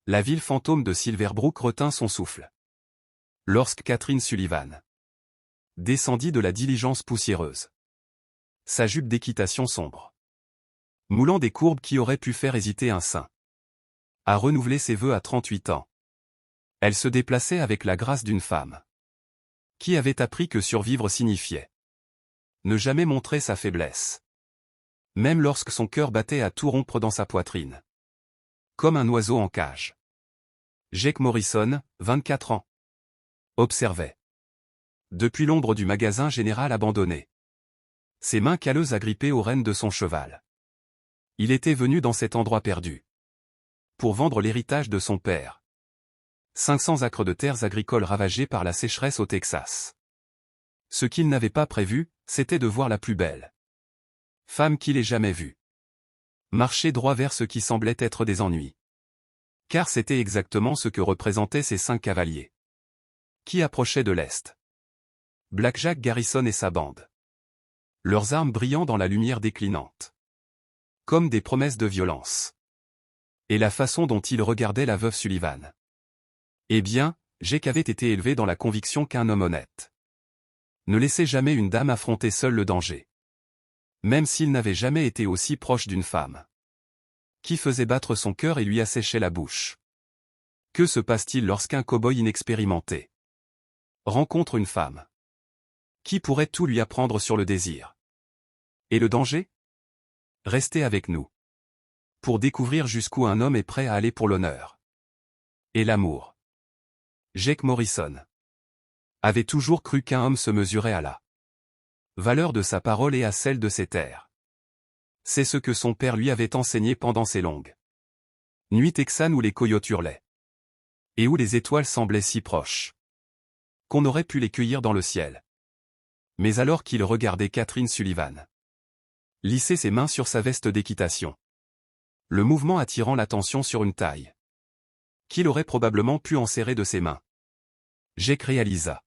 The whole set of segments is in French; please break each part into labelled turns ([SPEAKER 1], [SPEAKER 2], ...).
[SPEAKER 1] La ville fantôme de Silverbrook retint son souffle. Lorsque Catherine Sullivan descendit de la diligence poussiéreuse. Sa jupe d'équitation sombre, moulant des courbes qui auraient pu faire hésiter un saint, a renouvelé ses vœux à 38 ans. Elle se déplaçait avec la grâce d'une femme qui avait appris que survivre signifiait ne jamais montrer sa faiblesse, même lorsque son cœur battait à tout rompre dans sa poitrine, comme un oiseau en cage. Jake Morrison, 24 ans, observait, depuis l'ombre du magasin général abandonné, ses mains calleuses agrippées aux rênes de son cheval. Il était venu dans cet endroit perdu pour vendre l'héritage de son père. 500 acres de terres agricoles ravagées par la sécheresse au Texas. Ce qu'il n'avait pas prévu, c'était de voir la plus belle femme qu'il ait jamais vue marcher droit vers ce qui semblait être des ennuis. Car c'était exactement ce que représentaient ces 5 cavaliers qui approchaient de l'est. Blackjack Garrison et sa bande. Leurs armes brillant dans la lumière déclinante, comme des promesses de violence. Et la façon dont ils regardaient la veuve Sullivan. Eh bien, Jake avait été élevé dans la conviction qu'un homme honnête ne laissait jamais une dame affronter seule le danger. Même s'il n'avait jamais été aussi proche d'une femme qui faisait battre son cœur et lui asséchait la bouche. Que se passe-t-il lorsqu'un cow-boy inexpérimenté rencontre une femme qui pourrait tout lui apprendre sur le désir et le danger? Restez avec nous pour découvrir jusqu'où un homme est prêt à aller pour l'honneur et l'amour. Jake Morrison avait toujours cru qu'un homme se mesurait à la valeur de sa parole et à celle de ses terres. C'est ce que son père lui avait enseigné pendant ces longues nuits texanes où les coyotes hurlaient et où les étoiles semblaient si proches qu'on aurait pu les cueillir dans le ciel. Mais alors qu'il regardait Catherine Sullivan lisser ses mains sur sa veste d'équitation, le mouvement attirant l'attention sur une taille qu'il aurait probablement pu enserrer de ses mains, Jake réalisa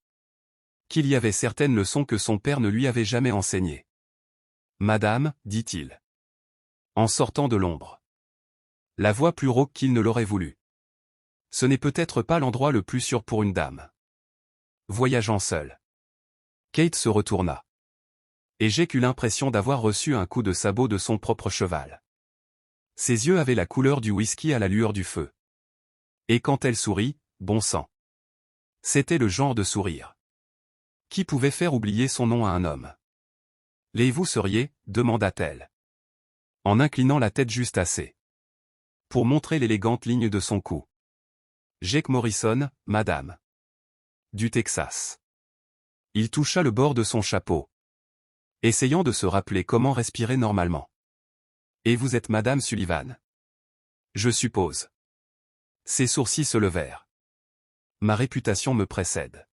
[SPEAKER 1] qu'il y avait certaines leçons que son père ne lui avait jamais enseignées. « Madame, dit-il, en sortant de l'ombre, la voix plus rauque qu'il ne l'aurait voulu. Ce n'est peut-être pas l'endroit le plus sûr pour une dame voyageant seule. » Kate se retourna. Et Jake eut l'impression d'avoir reçu un coup de sabot de son propre cheval. Ses yeux avaient la couleur du whisky à la lueur du feu. Et quand elle sourit, bon sang. C'était le genre de sourire qui pouvait faire oublier son nom à un homme. « Les vous seriez » demanda-t-elle, en inclinant la tête juste assez pour montrer l'élégante ligne de son cou. « Jake Morrison, madame. Du Texas. » Il toucha le bord de son chapeau, essayant de se rappeler comment respirer normalement. « Et vous êtes madame Sullivan ? Je suppose. » Ses sourcils se levèrent. « Ma réputation me précède. »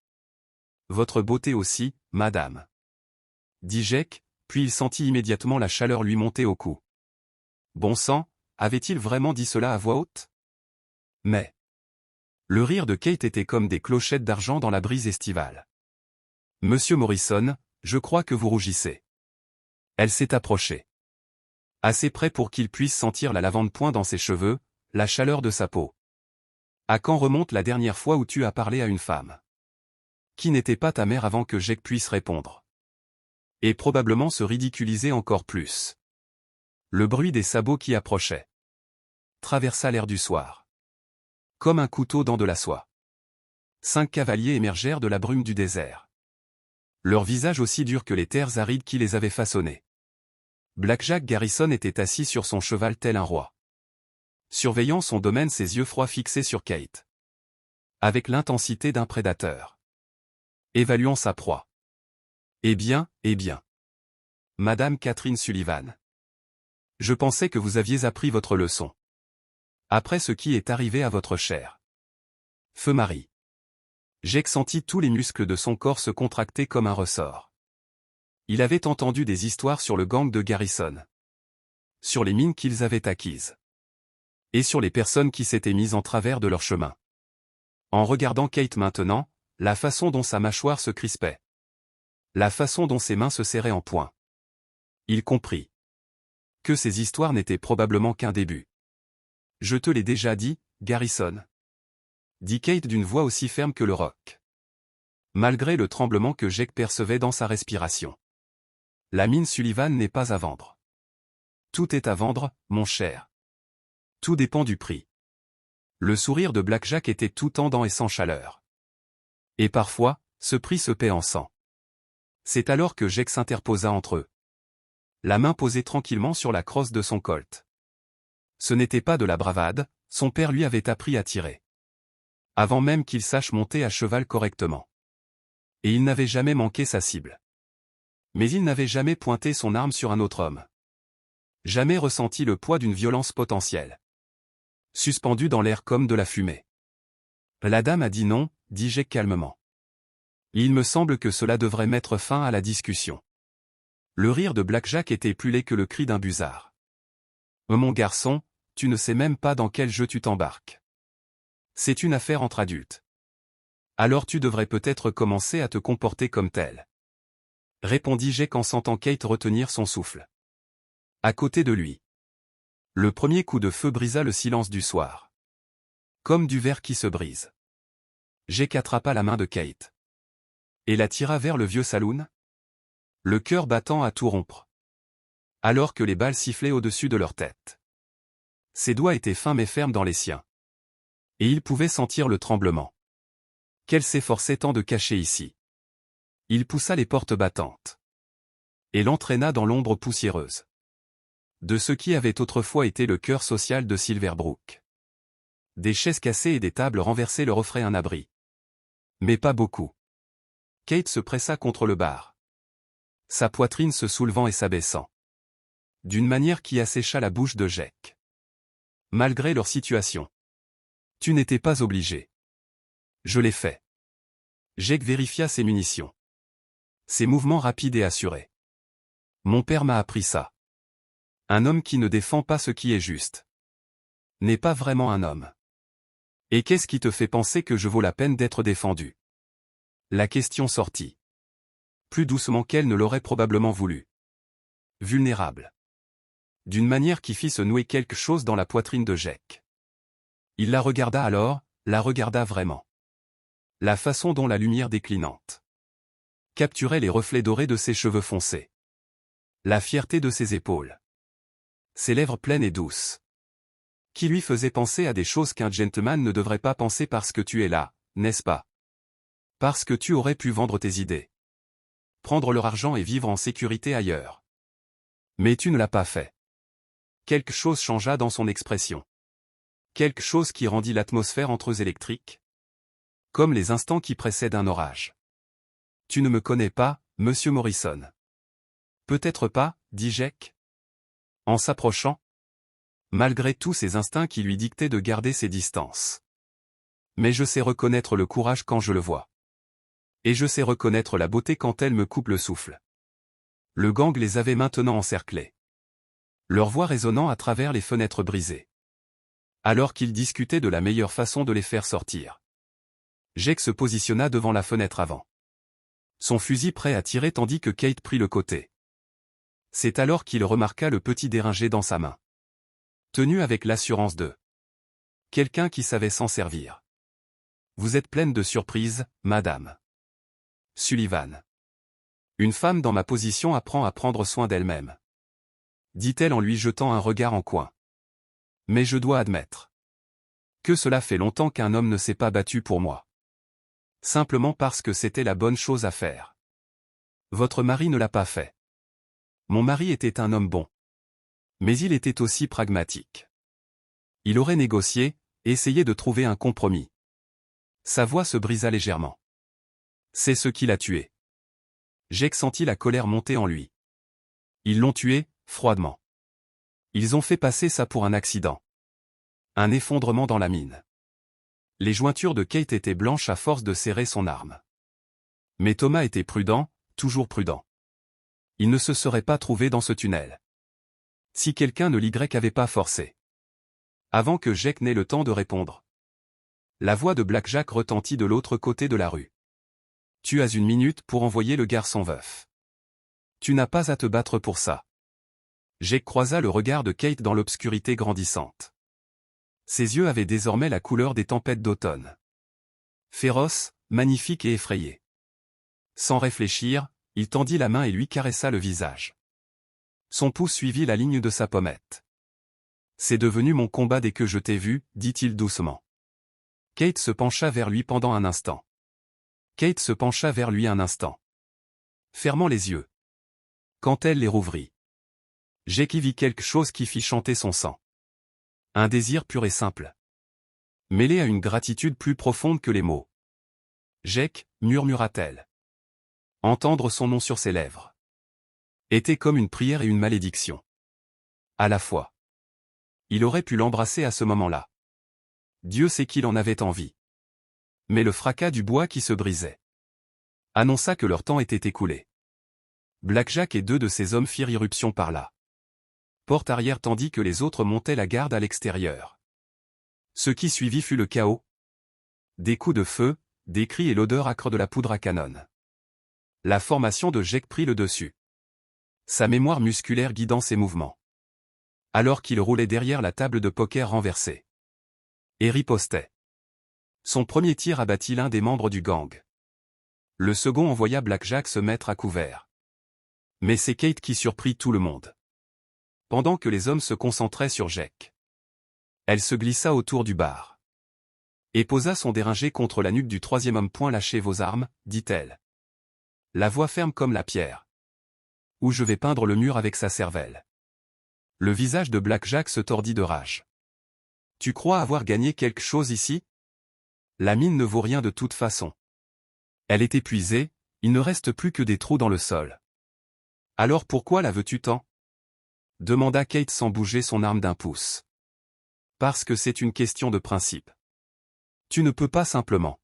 [SPEAKER 1] « Votre beauté aussi, madame. » dit Jake, puis il sentit immédiatement la chaleur lui monter au cou. Bon sang, avait-il vraiment dit cela à voix haute? Mais le rire de Kate était comme des clochettes d'argent dans la brise estivale. « Monsieur Morrison, je crois que vous rougissez. » Elle s'est approchée. Assez près pour qu'il puisse sentir la lavande point dans ses cheveux, la chaleur de sa peau. « À quand remonte la dernière fois où tu as parlé à une femme qui n'était pas ta mère avant que Jake puisse répondre? Et probablement se ridiculiser encore plus. Le bruit des sabots qui approchaient traversa l'air du soir. Comme un couteau dans de la soie. 5 cavaliers émergèrent de la brume du désert. Leurs visages aussi durs que les terres arides qui les avaient façonnés. Blackjack Garrison était assis sur son cheval tel un roi, surveillant son domaine, ses yeux froids fixés sur Kate, avec l'intensité d'un prédateur. Évaluant sa proie. « Eh bien, Madame Catherine Sullivan. Je pensais que vous aviez appris votre leçon. Après ce qui est arrivé à votre chère feu mari. » Jake sentit tous les muscles de son corps se contracter comme un ressort. Il avait entendu des histoires sur le gang de Garrison, sur les mines qu'ils avaient acquises, et sur les personnes qui s'étaient mises en travers de leur chemin. En regardant Kate maintenant, la façon dont sa mâchoire se crispait, la façon dont ses mains se serraient en poing, il comprit que ces histoires n'étaient probablement qu'un début. « Je te l'ai déjà dit, Garrison, dit Kate d'une voix aussi ferme que le roc. Malgré le tremblement que Jake percevait dans sa respiration. La mine Sullivan n'est pas à vendre. Tout est à vendre, mon cher. Tout dépend du prix. Le sourire de Blackjack était tout tendant et sans chaleur. Et parfois, ce prix se paie en sang. C'est alors que Jake s'interposa entre eux. La main posée tranquillement sur la crosse de son colt. Ce n'était pas de la bravade, son père lui avait appris à tirer. Avant même qu'il sache monter à cheval correctement. Et il n'avait jamais manqué sa cible. Mais il n'avait jamais pointé son arme sur un autre homme. Jamais ressenti le poids d'une violence potentielle. Suspendu dans l'air comme de la fumée. La dame a dit non, dit Jake calmement. Il me semble que cela devrait mettre fin à la discussion. Le rire de Blackjack était plus laid que le cri d'un busard. Mon garçon, tu ne sais même pas dans quel jeu tu t'embarques. C'est une affaire entre adultes. Alors tu devrais peut-être commencer à te comporter comme tel. Répondit Jake en sentant Kate retenir son souffle. À côté de lui. Le premier coup de feu brisa le silence du soir. Comme du verre qui se brise. Jake attrapa la main de Kate. Et la tira vers le vieux saloon. Le cœur battant à tout rompre. Alors que les balles sifflaient au-dessus de leur tête. Ses doigts étaient fins mais fermes dans les siens. Et il pouvait sentir le tremblement. Qu'elle s'efforçait tant de cacher ici. Il poussa les portes battantes. Et l'entraîna dans l'ombre poussiéreuse. De ce qui avait autrefois été le cœur social de Silverbrook. Des chaises cassées et des tables renversées leur offraient un abri. Mais pas beaucoup. Kate se pressa contre le bar. Sa poitrine se soulevant et s'abaissant. D'une manière qui assécha la bouche de Jake. Malgré leur situation. Tu n'étais pas obligé. Je l'ai fait. Jake vérifia ses munitions. Ses mouvements rapides et assurés. Mon père m'a appris ça. Un homme qui ne défend pas ce qui est juste. N'est pas vraiment un homme. Et qu'est-ce qui te fait penser que je vaux la peine d'être défendu? La question sortit. Plus doucement qu'elle ne l'aurait probablement voulu. Vulnérable. D'une manière qui fit se nouer quelque chose dans la poitrine de Jake. Il la regarda alors, la regarda vraiment. La façon dont la lumière déclinante capturait les reflets dorés de ses cheveux foncés. La fierté de ses épaules. Ses lèvres pleines et douces. Qui lui faisait penser à des choses qu'un gentleman ne devrait pas penser parce que tu es là, n'est-ce pas? Parce que tu aurais pu vendre tes idées. Prendre leur argent et vivre en sécurité ailleurs. Mais tu ne l'as pas fait. Quelque chose changea dans son expression. Quelque chose qui rendit l'atmosphère entre eux électrique. Comme les instants qui précèdent un orage. Tu ne me connais pas, monsieur Morrison. Peut-être pas, dit Jake. En s'approchant. Malgré tous ses instincts qui lui dictaient de garder ses distances. Mais je sais reconnaître le courage quand je le vois. Et je sais reconnaître la beauté quand elle me coupe le souffle. Le gang les avait maintenant encerclés. Leur voix résonnant à travers les fenêtres brisées. Alors qu'ils discutaient de la meilleure façon de les faire sortir. Jake se positionna devant la fenêtre avant. Son fusil prêt à tirer tandis que Kate prit le côté. C'est alors qu'il remarqua le petit déringer dans sa main. Tenu avec l'assurance de quelqu'un qui savait s'en servir. Vous êtes pleine de surprises, madame. Sullivan. Une femme dans ma position apprend à prendre soin d'elle-même. Dit-elle en lui jetant un regard en coin. Mais je dois admettre que cela fait longtemps qu'un homme ne s'est pas battu pour moi. Simplement parce que c'était la bonne chose à faire. Votre mari ne l'a pas fait. Mon mari était un homme bon. Mais il était aussi pragmatique. Il aurait négocié, essayé de trouver un compromis. Sa voix se brisa légèrement. C'est ce qui l'a tué. Jake sentit la colère monter en lui. Ils l'ont tué, froidement. Ils ont fait passer ça pour un accident. Un effondrement dans la mine. Les jointures de Kate étaient blanches à force de serrer son arme. Mais Thomas était prudent, toujours prudent. Il ne se serait pas trouvé dans ce tunnel. Si quelqu'un ne l'y avait pas forcé. Avant que Jake n'ait le temps de répondre. La voix de Blackjack retentit de l'autre côté de la rue. Tu as 1 minute pour envoyer le garçon veuf. Tu n'as pas à te battre pour ça. Jake croisa le regard de Kate dans l'obscurité grandissante. Ses yeux avaient désormais la couleur des tempêtes d'automne. Féroce, magnifique et effrayé. Sans réfléchir, il tendit la main et lui caressa le visage. Son pouce suivit la ligne de sa pommette. « C'est devenu mon combat dès que je t'ai vu, » dit-il doucement. Kate se pencha vers lui pendant un instant. Fermant les yeux. Quand elle les rouvrit, Jake y vit quelque chose qui fit chanter son sang. Un désir pur et simple. Mêlé à une gratitude plus profonde que les mots. « Jake » murmura-t-elle. Entendre son nom sur ses lèvres était comme une prière et une malédiction. À la fois. Il aurait pu l'embrasser à ce moment-là. Dieu sait qu'il en avait envie. Mais le fracas du bois qui se brisait annonça que leur temps était écoulé. Blackjack et 2 de ses hommes firent irruption par là. Porte arrière tandis que les autres montaient la garde à l'extérieur. Ce qui suivit fut le chaos. Des coups de feu, des cris et l'odeur âcre de la poudre à canon. La formation de Jake prit le dessus. Sa mémoire musculaire guidant ses mouvements. Alors qu'il roulait derrière la table de poker renversée. Et ripostait. Son premier tir abattit l'un des membres du gang. Le second envoya Blackjack se mettre à couvert. Mais c'est Kate qui surprit tout le monde. Pendant que les hommes se concentraient sur Jake, elle se glissa autour du bar. Et posa son déringer contre la nuque du troisième homme. « Lâchez vos armes, dit-elle. La voix ferme comme la pierre. Ou je vais peindre le mur avec sa cervelle. Le visage de Blackjack se tordit de rage. Tu crois avoir gagné quelque chose ici? La mine ne vaut rien de toute façon. Elle est épuisée, il ne reste plus que des trous dans le sol. Alors pourquoi la veux-tu tant? Demanda Kate sans bouger son arme d'un pouce. Parce que c'est une question de principe. Tu ne peux pas simplement.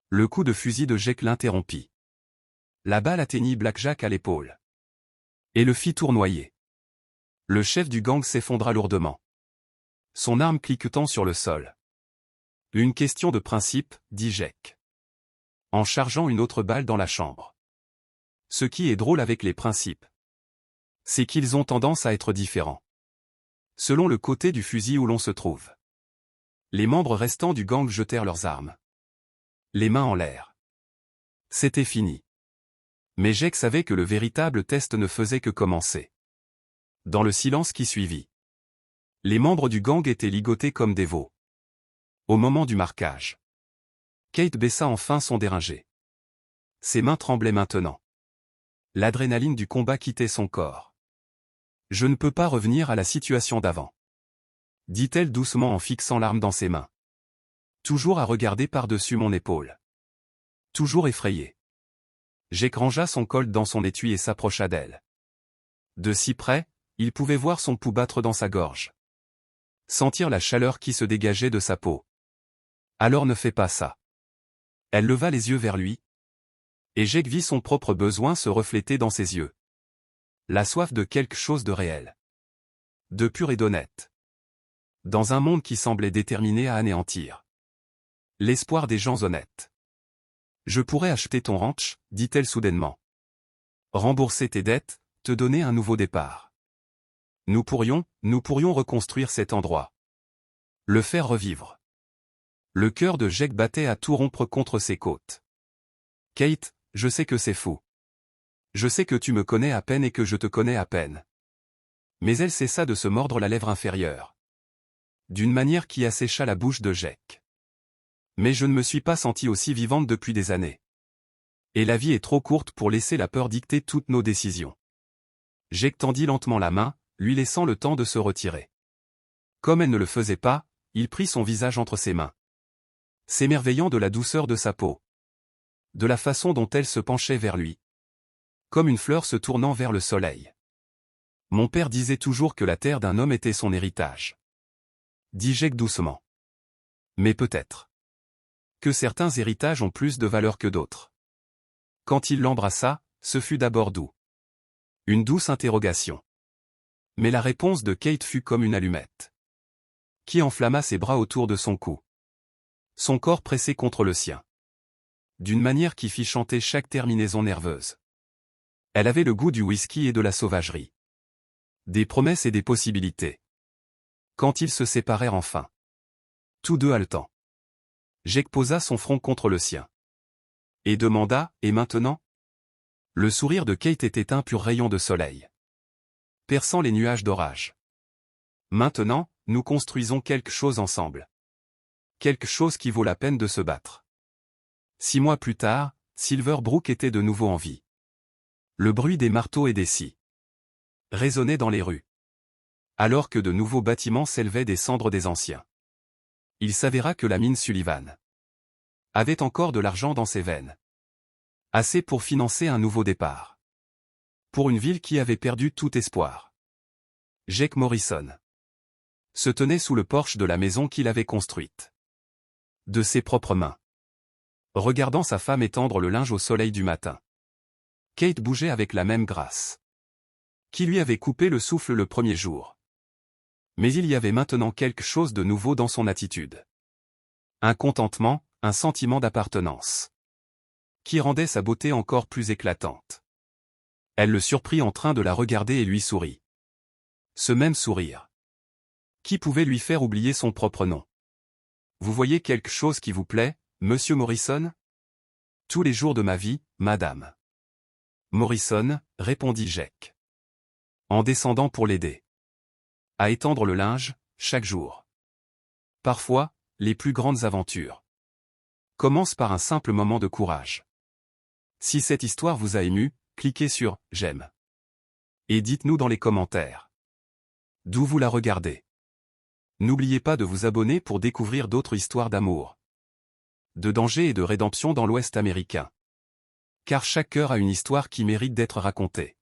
[SPEAKER 1] Le coup de fusil de Jake l'interrompit. La balle atteignit Blackjack à l'épaule. Et le fit tournoyer. Le chef du gang s'effondra lourdement. Son arme cliquetant sur le sol. Une question de principe, dit Jake. En chargeant une autre balle dans la chambre. Ce qui est drôle avec les principes, c'est qu'ils ont tendance à être différents. Selon le côté du fusil où l'on se trouve. Les membres restants du gang jetèrent leurs armes. Les mains en l'air. C'était fini. Mais Jake savait que le véritable test ne faisait que commencer. Dans le silence qui suivit. Les membres du gang étaient ligotés comme des veaux. Au moment du marquage. Kate baissa enfin son déringer. Ses mains tremblaient maintenant. L'adrénaline du combat quittait son corps. Je ne peux pas revenir à la situation d'avant. Dit-elle doucement en fixant l'arme dans ses mains. Toujours à regarder par-dessus mon épaule. Toujours effrayé. Jake rangea son colt dans son étui et s'approcha d'elle. De si près, il pouvait voir son pouls battre dans sa gorge. Sentir la chaleur qui se dégageait de sa peau. Alors ne fais pas ça. Elle leva les yeux vers lui. Et Jake vit son propre besoin se refléter dans ses yeux. La soif de quelque chose de réel. De pur et d'honnête. Dans un monde qui semblait déterminé à anéantir. L'espoir des gens honnêtes. Je pourrais acheter ton ranch, dit-elle soudainement. Rembourser tes dettes, te donner un nouveau départ. Nous pourrions reconstruire cet endroit. Le faire revivre. Le cœur de Jake battait à tout rompre contre ses côtes. Kate, je sais que c'est fou. Je sais que tu me connais à peine et que je te connais à peine. Mais elle cessa de se mordre la lèvre inférieure. D'une manière qui assécha la bouche de Jake. Mais je ne me suis pas sentie aussi vivante depuis des années. Et la vie est trop courte pour laisser la peur dicter toutes nos décisions. Jake tendit lentement la main, lui laissant le temps de se retirer. Comme elle ne le faisait pas, il prit son visage entre ses mains. S'émerveillant de la douceur de sa peau. De la façon dont elle se penchait vers lui. Comme une fleur se tournant vers le soleil. Mon père disait toujours que la terre d'un homme était son héritage. Dit Jake doucement. Mais peut-être. Que certains héritages ont plus de valeur que d'autres. Quand il l'embrassa, ce fut d'abord doux. Une douce interrogation. Mais la réponse de Kate fut comme une allumette. Qui enflamma ses bras autour de son cou. Son corps pressé contre le sien. D'une manière qui fit chanter chaque terminaison nerveuse. Elle avait le goût du whisky et de la sauvagerie. Des promesses et des possibilités. Quand ils se séparèrent enfin. Tous deux haletants. Jake posa son front contre le sien. Et demanda, et maintenant? Le sourire de Kate était un pur rayon de soleil, perçant les nuages d'orage. Maintenant, nous construisons quelque chose ensemble. Quelque chose qui vaut la peine de se battre. 6 mois plus tard, Silverbrook était de nouveau en vie. Le bruit des marteaux et des scies résonnait dans les rues, alors que de nouveaux bâtiments s'élevaient des cendres des anciens. Il s'avéra que la mine Sullivan avait encore de l'argent dans ses veines. Assez pour financer un nouveau départ. Pour une ville qui avait perdu tout espoir. Jake Morrison se tenait sous le porche de la maison qu'il avait construite. De ses propres mains. Regardant sa femme étendre le linge au soleil du matin. Kate bougeait avec la même grâce qui lui avait coupé le souffle le premier jour. Mais il y avait maintenant quelque chose de nouveau dans son attitude. Un contentement, un sentiment d'appartenance qui rendait sa beauté encore plus éclatante. Elle le surprit en train de la regarder et lui sourit. Ce même sourire qui pouvait lui faire oublier son propre nom. Vous voyez quelque chose qui vous plaît, Monsieur Morrison? Tous les jours de ma vie, Madame Morrison, répondit Jake. En descendant pour l'aider à étendre le linge, chaque jour. Parfois, les plus grandes aventures commencent par un simple moment de courage. Si cette histoire vous a ému, cliquez sur « J'aime » et dites-nous dans les commentaires d'où vous la regardez. N'oubliez pas de vous abonner pour découvrir d'autres histoires d'amour, de danger et de rédemption dans l'Ouest américain. Car chaque cœur a une histoire qui mérite d'être racontée.